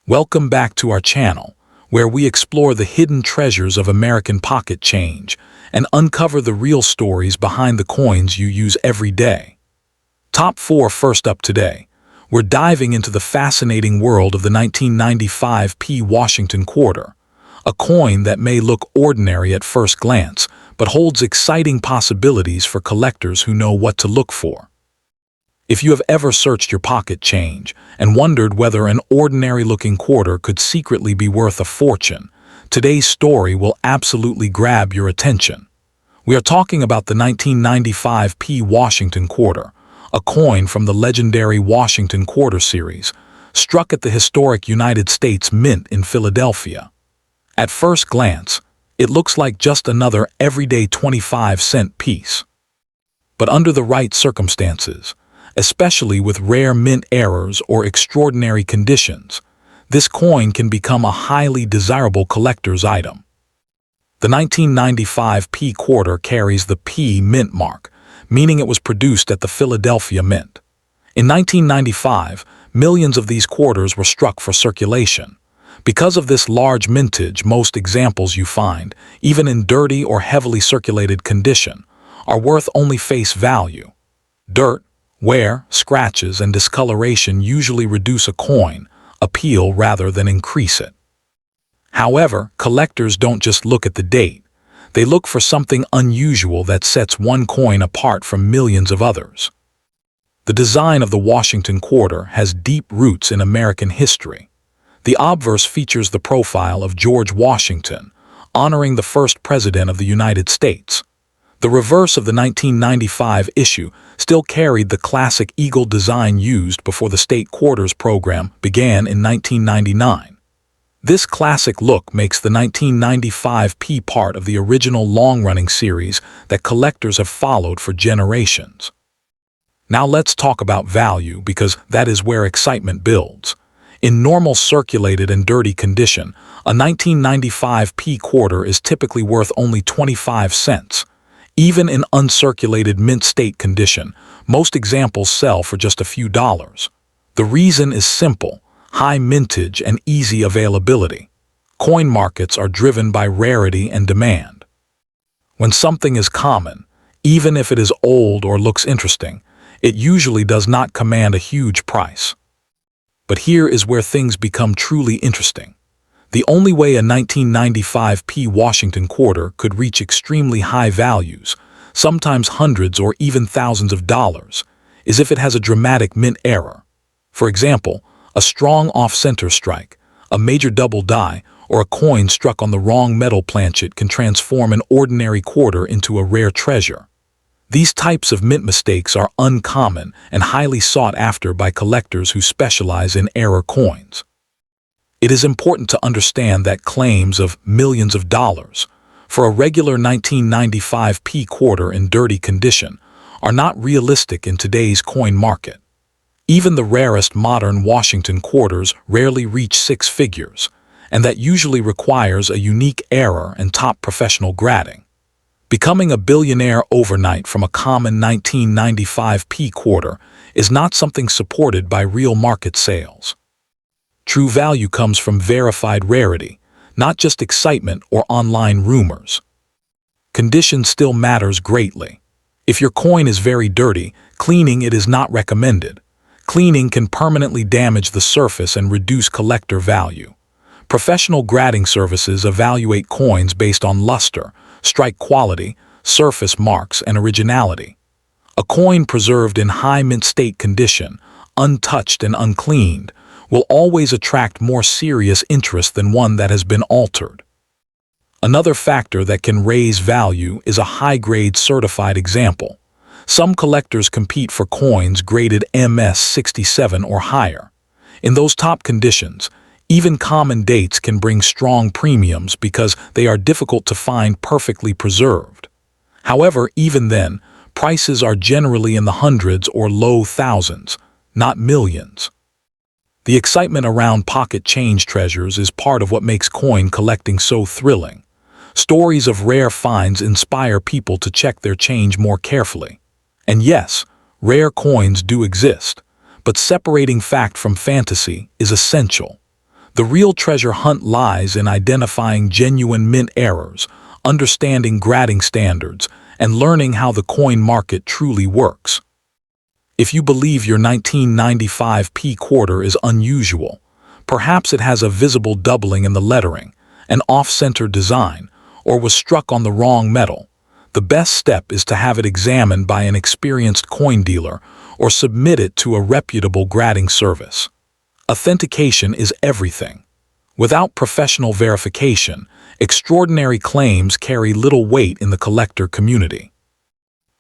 Welcome back to our channel, where we explore the hidden treasures of American pocket change and uncover the real stories behind the coins you use every day. Top 4 first up today. We're diving into the fascinating world of the 1995 Washington Quarter, a coin that may look ordinary at first glance, but holds exciting possibilities for collectors who know what to look for. If you have ever searched your pocket change and wondered whether an ordinary-looking quarter could secretly be worth a fortune, today's story will absolutely grab your attention. We are talking about the 1995 Washington Quarter, a coin from the legendary Washington Quarter series, struck at the historic United States Mint in Philadelphia. At first glance, it looks like just another everyday 25-cent piece. But under the right circumstances, especially with rare mint errors or extraordinary conditions, this coin can become a highly desirable collector's item. The 1995 Quarter carries the P mint mark, meaning it was produced at the Philadelphia Mint. In 1995, millions of these quarters were struck for circulation. Because of this large mintage, most examples you find, even in dirty or heavily circulated condition, are worth only face value. Dirt, wear, scratches, and discoloration usually reduce a coin appeal rather than increase it. However, collectors don't just look at the date. They look for something unusual that sets one coin apart from millions of others. The design of the Washington Quarter has deep roots in American history. The obverse features the profile of George Washington, honoring the first president of the United States. The reverse of the 1995 issue still carried the classic eagle design used before the state quarters program began in 1999. This classic look makes the 1995 part of the original long-running series that collectors have followed for generations. Now let's talk about value, because that is where excitement builds. In normal circulated and dirty condition, a 1995 quarter is typically worth only 25 cents. Even in uncirculated mint state condition, most examples sell for just a few dollars. The reason is simple: high mintage and easy availability. Coin markets are driven by rarity and demand. When something is common, even if it is old or looks interesting, it usually does not command a huge price. But here is where things become truly interesting. The only way a 1995 Washington Quarter could reach extremely high values, sometimes hundreds or even thousands of dollars, is if it has a dramatic mint error. For example, a strong off-center strike, a major double die, or a coin struck on the wrong metal planchet can transform an ordinary quarter into a rare treasure. These types of mint mistakes are uncommon and highly sought after by collectors who specialize in error coins. It is important to understand that claims of millions of dollars for a regular 1995 quarter in dirty condition are not realistic in today's coin market. Even the rarest modern Washington quarters rarely reach 6 figures, and that usually requires a unique error and top professional grading. Becoming a billionaire overnight from a common 1995 quarter is not something supported by real market sales. True value comes from verified rarity, not just excitement or online rumors. Condition still matters greatly. If your coin is very dirty, cleaning it is not recommended. Cleaning can permanently damage the surface and reduce collector value. Professional grading services evaluate coins based on luster, strike quality, surface marks, and originality. A coin preserved in high mint state condition, untouched and uncleaned, will always attract more serious interest than one that has been altered. Another factor that can raise value is a high-grade certified example. Some collectors compete for coins graded MS-67 or higher. In those top conditions, even common dates can bring strong premiums because they are difficult to find perfectly preserved. However, even then, prices are generally in the hundreds or low thousands, not millions. The excitement around pocket change treasures is part of what makes coin collecting so thrilling. Stories of rare finds inspire people to check their change more carefully. And yes, rare coins do exist, but separating fact from fantasy is essential. The real treasure hunt lies in identifying genuine mint errors, understanding grading standards, and learning how the coin market truly works. If you believe your 1995 P quarter is unusual, perhaps it has a visible doubling in the lettering, an off-center design, or was struck on the wrong metal, the best step is to have it examined by an experienced coin dealer or submit it to a reputable grading service. Authentication is everything. Without professional verification, extraordinary claims carry little weight in the collector community.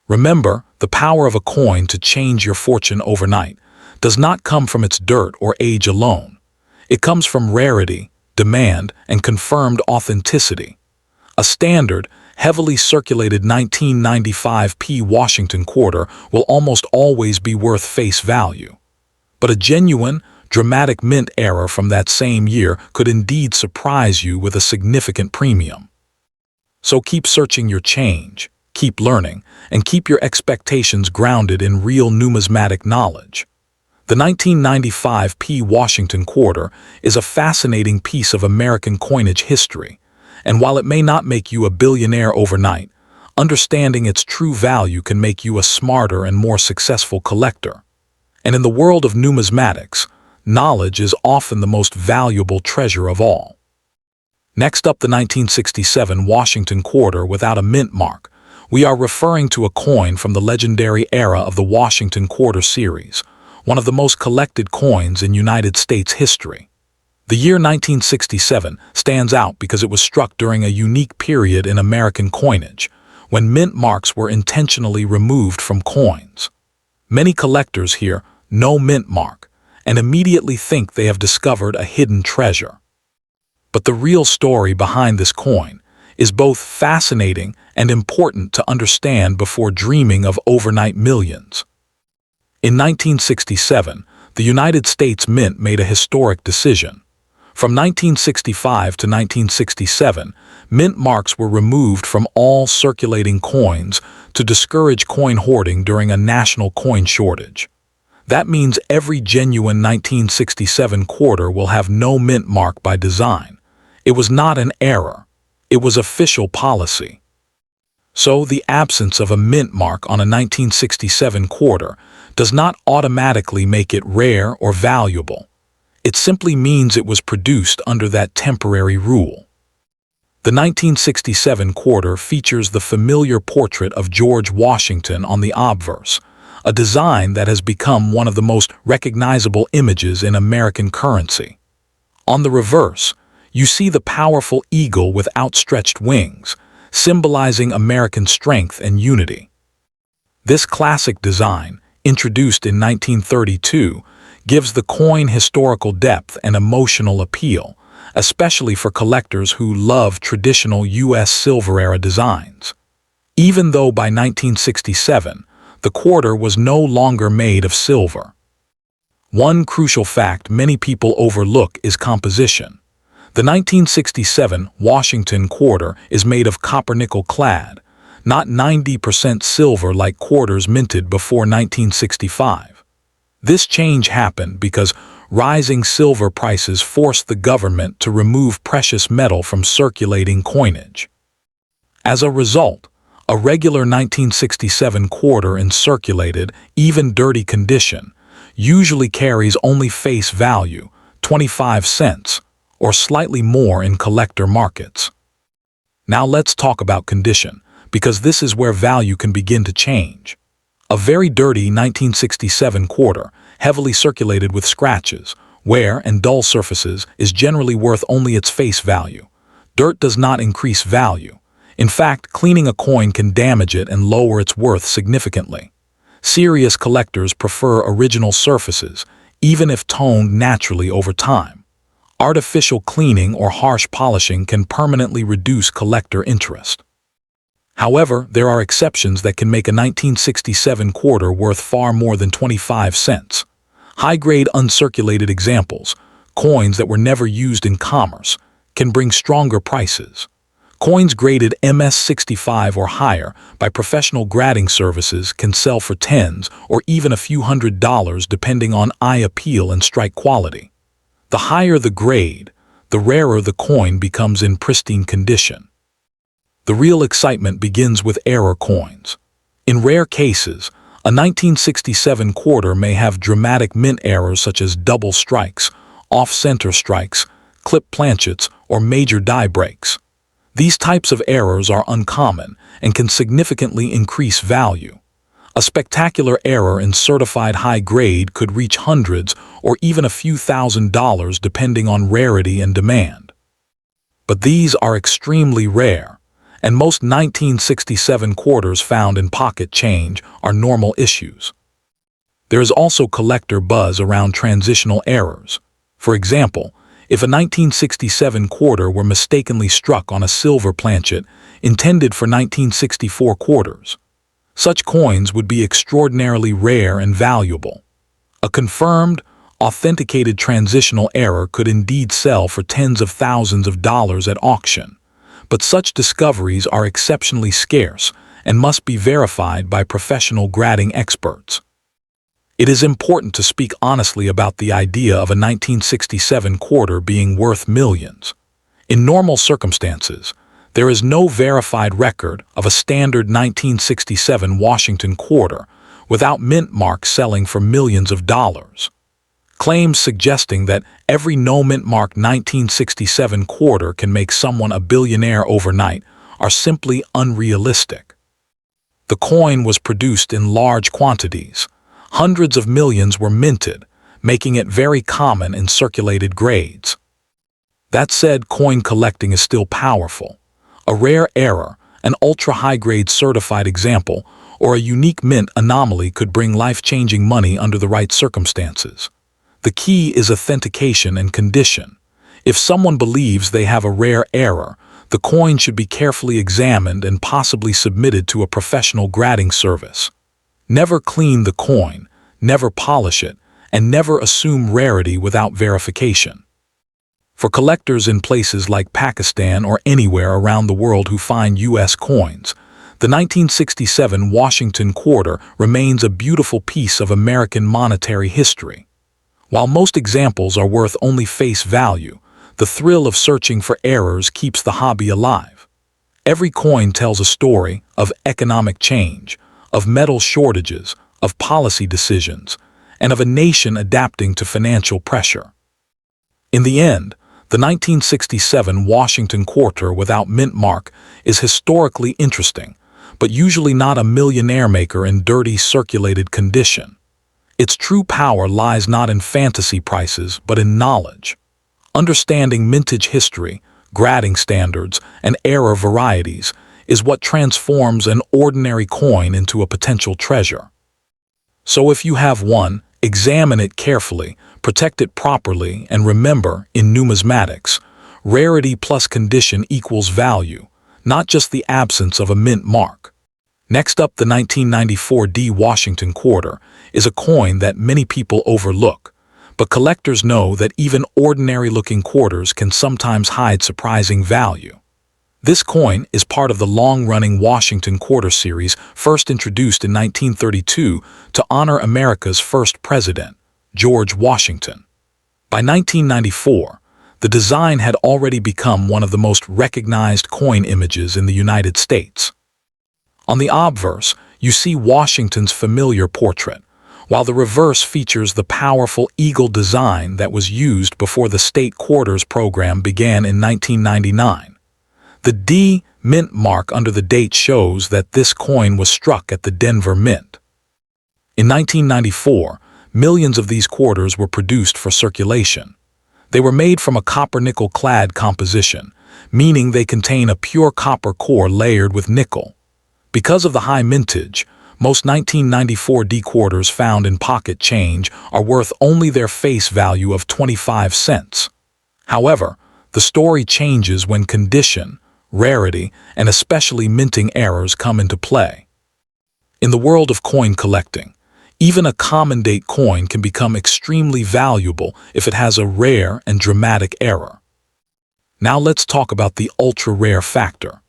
Remember, the power of a coin to change your fortune overnight does not come from its dirt or age alone. It comes from rarity, demand, and confirmed authenticity. A standard, heavily circulated 1995 P Washington quarter will almost always be worth face value. But a genuine, dramatic mint error from that same year could indeed surprise you with a significant premium. So keep searching your change, keep learning, and keep your expectations grounded in real numismatic knowledge. The 1995 P Washington quarter is a fascinating piece of American coinage history, and while it may not make you a billionaire overnight, understanding its true value can make you a smarter and more successful collector. And in the world of numismatics, knowledge is often the most valuable treasure of all. Next up, the 1967 Washington quarter without a mint mark. We are referring to a coin from the legendary era of the Washington quarter series, one of the most collected coins in United States history. The year 1967 stands out because it was struck during a unique period in American coinage, when mint marks were intentionally removed from coins. Many collectors hear "no mint mark" and immediately think they have discovered a hidden treasure. But the real story behind this coin is both fascinating and important to understand before dreaming of overnight millions. In 1967, the United States Mint made a historic decision. From 1965 to 1967, mint marks were removed from all circulating coins to discourage coin hoarding during a national coin shortage. That means every genuine 1967 quarter will have no mint mark by design. It was not an error. It was official policy. So the absence of a mint mark on a 1967 quarter does not automatically make it rare or valuable. It simply means it was produced under that temporary rule. The 1967 quarter features the familiar portrait of George Washington on the obverse, a design that has become one of the most recognizable images in American currency. On the reverse, you see the powerful eagle with outstretched wings, symbolizing American strength and unity. This classic design, introduced in 1932, gives the coin historical depth and emotional appeal, especially for collectors who love traditional U.S. silver-era designs. Even though by 1967, the quarter was no longer made of silver. One crucial fact many people overlook is composition. The 1967 Washington quarter is made of copper-nickel clad, not 90% silver like quarters minted before 1965. This change happened because rising silver prices forced the government to remove precious metal from circulating coinage. As a result, a regular 1967 quarter in circulated, even dirty condition, usually carries only face value, 25 cents, or slightly more in collector markets. Now let's talk about condition, because this is where value can begin to change. A very dirty 1967 quarter, heavily circulated with scratches, wear, and dull surfaces, is generally worth only its face value. Dirt does not increase value. In fact, cleaning a coin can damage it and lower its worth significantly. Serious collectors prefer original surfaces, even if toned naturally over time. Artificial cleaning or harsh polishing can permanently reduce collector interest. However, there are exceptions that can make a 1967 quarter worth far more than 25 cents. High-grade uncirculated examples, coins that were never used in commerce, can bring stronger prices. Coins graded MS-65 or higher by professional grading services can sell for tens or even a few $100s depending on eye appeal and strike quality. The higher the grade, the rarer the coin becomes in pristine condition. The real excitement begins with error coins. In rare cases, a 1967 quarter may have dramatic mint errors such as double strikes, off-center strikes, clip planchets, or major die breaks. These types of errors are uncommon and can significantly increase value. A spectacular error in certified high grade could reach hundreds or even a few $1,000s depending on rarity and demand. But these are extremely rare, and most 1967 quarters found in pocket change are normal issues. There is also collector buzz around transitional errors. For example, if a 1967 quarter were mistakenly struck on a silver planchet intended for 1964 quarters, such coins would be extraordinarily rare and valuable. A confirmed, authenticated transitional error could indeed sell for tens of thousands of dollars at auction, but such discoveries are exceptionally scarce and must be verified by professional grading experts. It is important to speak honestly about the idea of a 1967 quarter being worth millions. In normal circumstances, there is no verified record of a standard 1967 Washington quarter without mint marks selling for millions of dollars. Claims suggesting that every no-mint mark 1967 quarter can make someone a billionaire overnight are simply unrealistic. The coin was produced in large quantities. Hundreds of millions were minted, making it very common in circulated grades. That said, coin collecting is still powerful. A rare error, an ultra-high-grade certified example, or a unique mint anomaly could bring life-changing money under the right circumstances. The key is authentication and condition. If someone believes they have a rare error, the coin should be carefully examined and possibly submitted to a professional grading service. Never clean the coin, never polish it, and never assume rarity without verification. For collectors in places like Pakistan or anywhere around the world who find U.S. coins, the 1967 Washington quarter remains a beautiful piece of American monetary history. While most examples are worth only face value, the thrill of searching for errors keeps the hobby alive. Every coin tells a story of economic change, of metal shortages, of policy decisions, and of a nation adapting to financial pressure. In the end, the 1967 Washington quarter without mint mark is historically interesting, but usually not a millionaire maker in dirty circulated condition. Its true power lies not in fantasy prices, but in knowledge. Understanding mintage history, grading standards, and error varieties is what transforms an ordinary coin into a potential treasure. So if you have one, examine it carefully, protect it properly, and remember, in numismatics, rarity plus condition equals value, not just the absence of a mint mark. Next up, the 1994 D Washington quarter is a coin that many people overlook, but collectors know that even ordinary-looking quarters can sometimes hide surprising value. This coin is part of the long-running Washington quarter series, first introduced in 1932 to honor America's first president, George Washington. By 1994, the design had already become one of the most recognized coin images in the United States. On the obverse, you see Washington's familiar portrait, while the reverse features the powerful eagle design that was used before the state quarters program began in 1999. The D mint mark under the date shows that this coin was struck at the Denver Mint. In 1994, millions of these quarters were produced for circulation. They were made from a copper-nickel clad composition, meaning they contain a pure copper core layered with nickel. Because of the high mintage, most 1994 D quarters found in pocket change are worth only their face value of 25 cents. However, the story changes when condition, rarity, and especially minting errors come into play. In the world of coin collecting, even a common date coin can become extremely valuable if it has a rare and dramatic error. Now let's talk about the ultra-rare factor.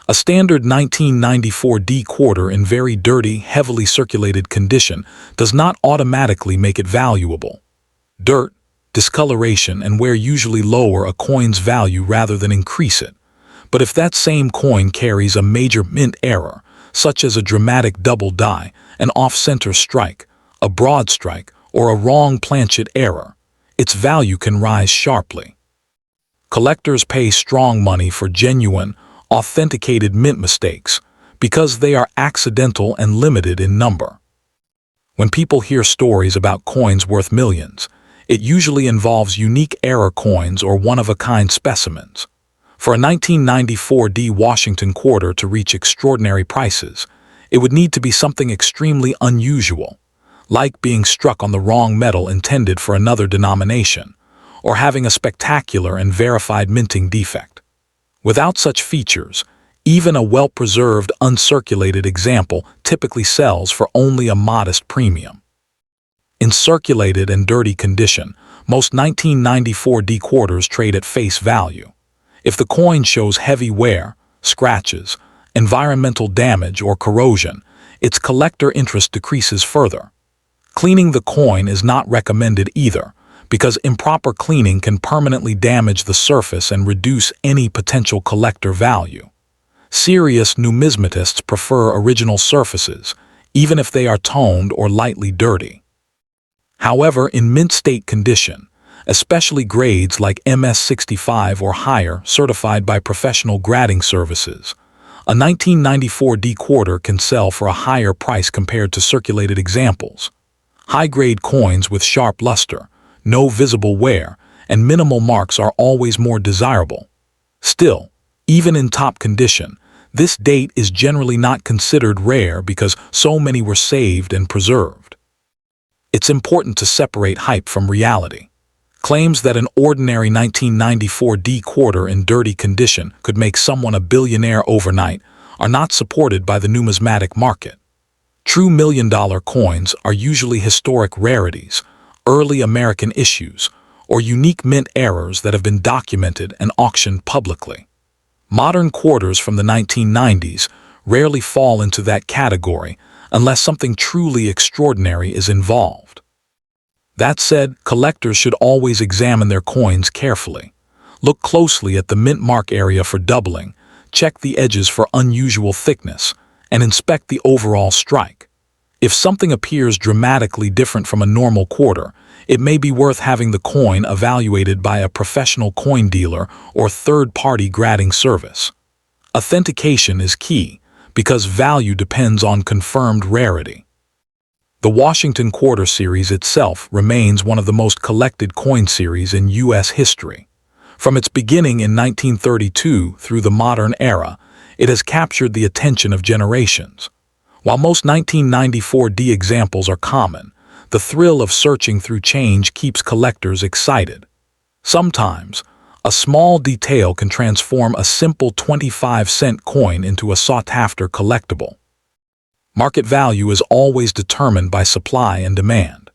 A standard 1994 D quarter in very dirty, heavily circulated condition does not automatically make it valuable. Dirt, discoloration, and wear usually lower a coin's value rather than increase it. But if that same coin carries a major mint error, such as a dramatic double die, an off-center strike, a broad strike, or a wrong planchet error, its value can rise sharply. Collectors pay strong money for genuine, authenticated mint mistakes because they are accidental and limited in number. When people hear stories about coins worth millions, it usually involves unique error coins or one-of-a-kind specimens. For a 1994 Washington quarter to reach extraordinary prices, it would need to be something extremely unusual, like being struck on the wrong metal intended for another denomination, or having a spectacular and verified minting defect. Without such features, even a well-preserved, uncirculated example typically sells for only a modest premium. In circulated and dirty condition, most 1994 quarters trade at face value. If the coin shows heavy wear, scratches, environmental damage, or corrosion, its collector interest decreases further. Cleaning the coin is not recommended either, because improper cleaning can permanently damage the surface and reduce any potential collector value. Serious numismatists prefer original surfaces, even if they are toned or lightly dirty. However, in mint state condition, especially grades like MS65 or higher certified by professional grading services, a 1994 quarter can sell for a higher price compared to circulated examples. High-grade coins with sharp luster, no visible wear, and minimal marks are always more desirable. Still, even in top condition, this date is generally not considered rare because so many were saved and preserved. It's important to separate hype from reality. Claims that an ordinary 1994 quarter in dirty condition could make someone a billionaire overnight are not supported by the numismatic market. True million-dollar coins are usually historic rarities, early American issues, or unique mint errors that have been documented and auctioned publicly. Modern quarters from the 1990s rarely fall into that category unless something truly extraordinary is involved. That said, collectors should always examine their coins carefully. Look closely at the mint mark area for doubling, check the edges for unusual thickness, and inspect the overall strike. If something appears dramatically different from a normal quarter, it may be worth having the coin evaluated by a professional coin dealer or third-party grading service. Authentication is key because value depends on confirmed rarity. The Washington Quarter series itself remains one of the most collected coin series in U.S. history. From its beginning in 1932 through the modern era, it has captured the attention of generations. While most 1994 examples are common, the thrill of searching through change keeps collectors excited. Sometimes, a small detail can transform a simple 25-cent coin into a sought-after collectible. Market value is always determined by supply and demand.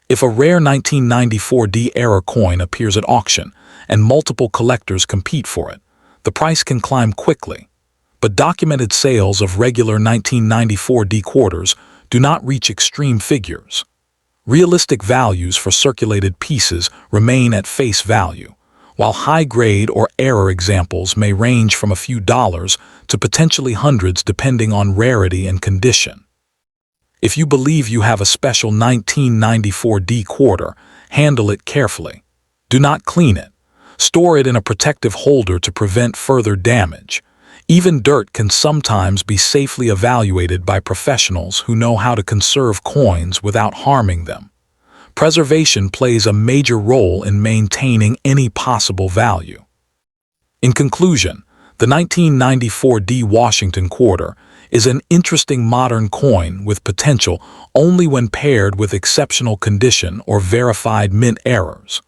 If a rare 1994 era coin appears at auction and multiple collectors compete for it, the price can climb quickly. But documented sales of regular 1994 quarters do not reach extreme figures. Realistic values for circulated pieces remain at face value, while high-grade or error examples may range from a few dollars to potentially hundreds depending on rarity and condition. If you believe you have a special 1994 quarter, handle it carefully. Do not clean it. Store it in a protective holder to prevent further damage. Even dirt can sometimes be safely evaluated by professionals who know how to conserve coins without harming them. Preservation plays a major role in maintaining any possible value. In conclusion, the 1994 Washington Quarter is an interesting modern coin with potential only when paired with exceptional condition or verified mint errors.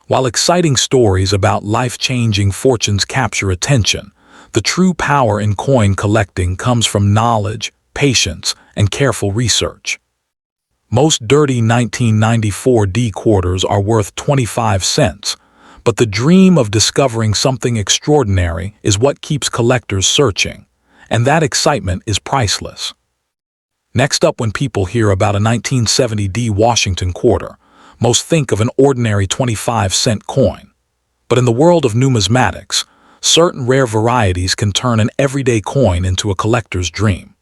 While exciting stories about life-changing fortunes capture attention, the true power in coin collecting comes from knowledge, patience, and careful research. Most dirty 1994 quarters are worth 25 cents, but the dream of discovering something extraordinary is what keeps collectors searching, and that excitement is priceless. Next up, when people hear about a 1970 Washington Quarter, Most think of an ordinary 25-cent coin. But in the world of numismatics, certain rare varieties can turn an everyday coin into a collector's dream.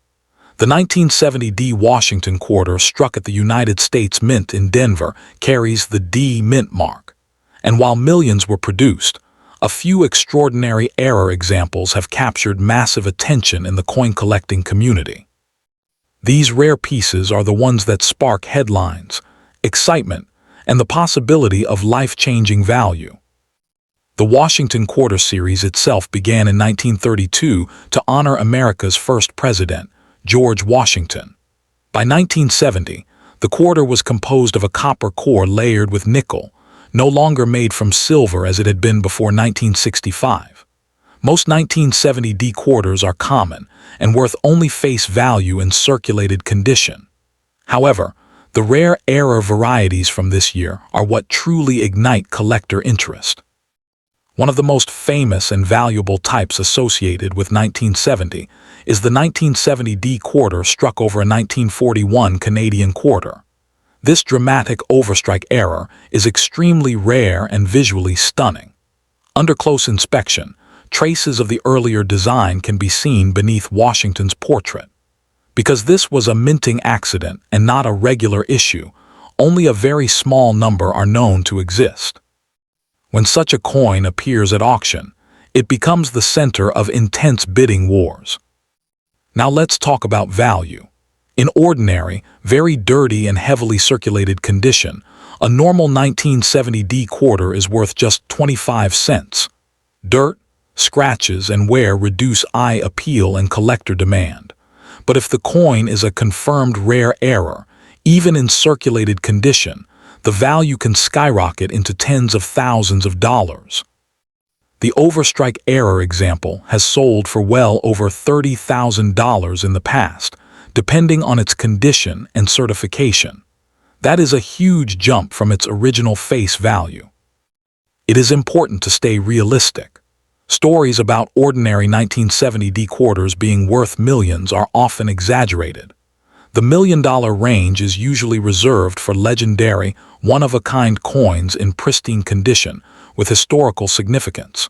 The 1970 D Washington quarter struck at the United States Mint in Denver carries the D Mint mark. And while millions were produced, a few extraordinary error examples have captured massive attention in the coin collecting community. These rare pieces are the ones that spark headlines, excitement, and the possibility of life-changing value. The Washington Quarter series itself began in 1932 to honor America's first president, George Washington. By 1970, the quarter was composed of a copper core layered with nickel, no longer made from silver as it had been before 1965. Most 1970 D quarters are common and worth only face value in circulated condition. However, the rare error varieties from this year are what truly ignite collector interest. One of the most famous and valuable types associated with 1970 is the 1970 D quarter struck over a 1941 Canadian quarter. This dramatic overstrike error is extremely rare and visually stunning. Under close inspection, traces of the earlier design can be seen beneath Washington's portrait. Because this was a minting accident and not a regular issue, only a very small number are known to exist. When such a coin appears at auction, it becomes the center of intense bidding wars. Now let's talk about value. In ordinary, very dirty and heavily circulated condition, a normal 1970 D quarter is worth just 25 cents. Dirt, scratches, and wear reduce eye appeal and collector demand. But if the coin is a confirmed rare error, even in circulated condition, the value can skyrocket into tens of thousands of dollars. The overstrike error example has sold for well over $30,000 in the past, depending on its condition and certification. That is a huge jump from its original face value. It is important to stay realistic. Stories about ordinary 1970 D quarters being worth millions are often exaggerated. The million-dollar range is usually reserved for legendary, one-of-a-kind coins in pristine condition with historical significance.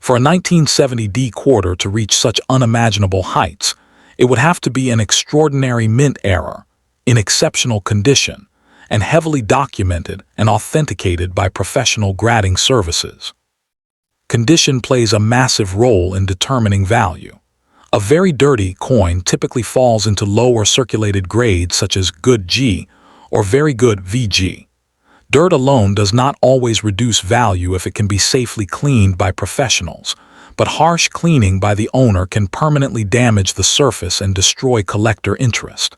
For a 1970 D quarter to reach such unimaginable heights, it would have to be an extraordinary mint error, in exceptional condition, and heavily documented and authenticated by professional grading services. Condition plays a massive role in determining value. A very dirty coin typically falls into lower circulated grades such as good G or very good VG. Dirt alone does not always reduce value if it can be safely cleaned by professionals, but harsh cleaning by the owner can permanently damage the surface and destroy collector interest.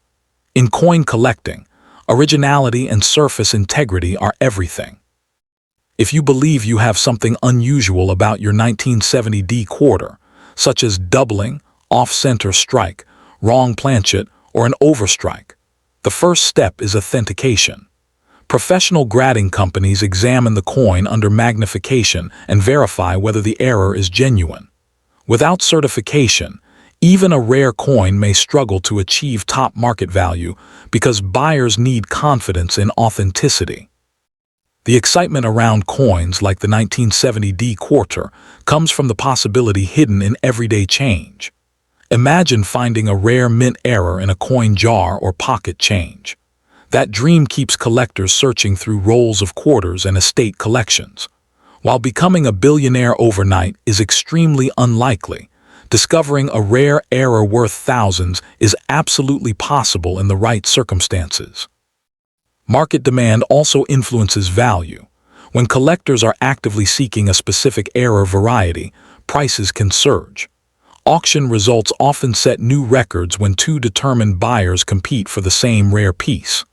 In coin collecting, originality and surface integrity are everything. If you believe you have something unusual about your 1970 D quarter, such as doubling, off-center strike, wrong planchet, or an overstrike, the first step is authentication. Professional grading companies examine the coin under magnification and verify whether the error is genuine. Without certification, even a rare coin may struggle to achieve top market value because buyers need confidence in authenticity. The excitement around coins like the 1970 D quarter comes from the possibility hidden in everyday change. Imagine finding a rare mint error in a coin jar or pocket change. That dream keeps collectors searching through rolls of quarters and estate collections. While becoming a billionaire overnight is extremely unlikely, discovering a rare error worth thousands is absolutely possible in the right circumstances. Market demand also influences value. When collectors are actively seeking a specific error variety, prices can surge. Auction results often set new records when two determined buyers compete for the same rare piece.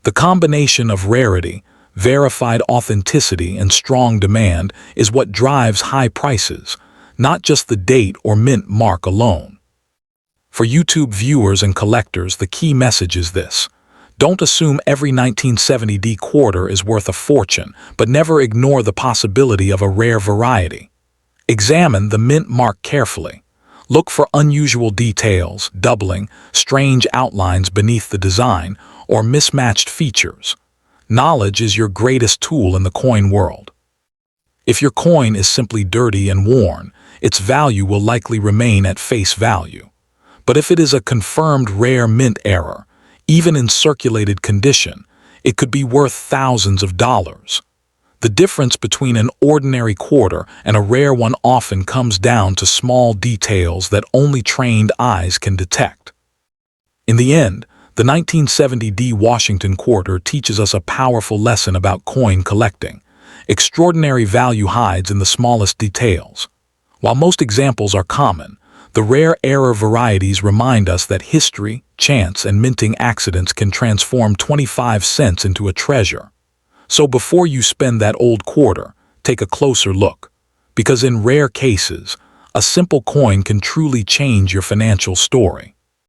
The combination of rarity, verified authenticity, and strong demand is what drives high prices, not just the date or mint mark alone. For YouTube viewers and collectors, the key message is this: don't assume every 1970 D quarter is worth a fortune, but never ignore the possibility of a rare variety. Examine the mint mark carefully. Look for unusual details, doubling, strange outlines beneath the design, or mismatched features. Knowledge is your greatest tool in the coin world. If your coin is simply dirty and worn, its value will likely remain at face value. But if it is a confirmed rare mint error, even in circulated condition, it could be worth thousands of dollars. The difference between an ordinary quarter and a rare one often comes down to small details that only trained eyes can detect. In the end, the 1970 D Washington quarter teaches us a powerful lesson about coin collecting. Extraordinary value hides in the smallest details. While most examples are common, the rare error varieties remind us that history, chance, and minting accidents can transform 25 cents into a treasure. So before you spend that old quarter, take a closer look. Because in rare cases, a simple coin can truly change your financial story.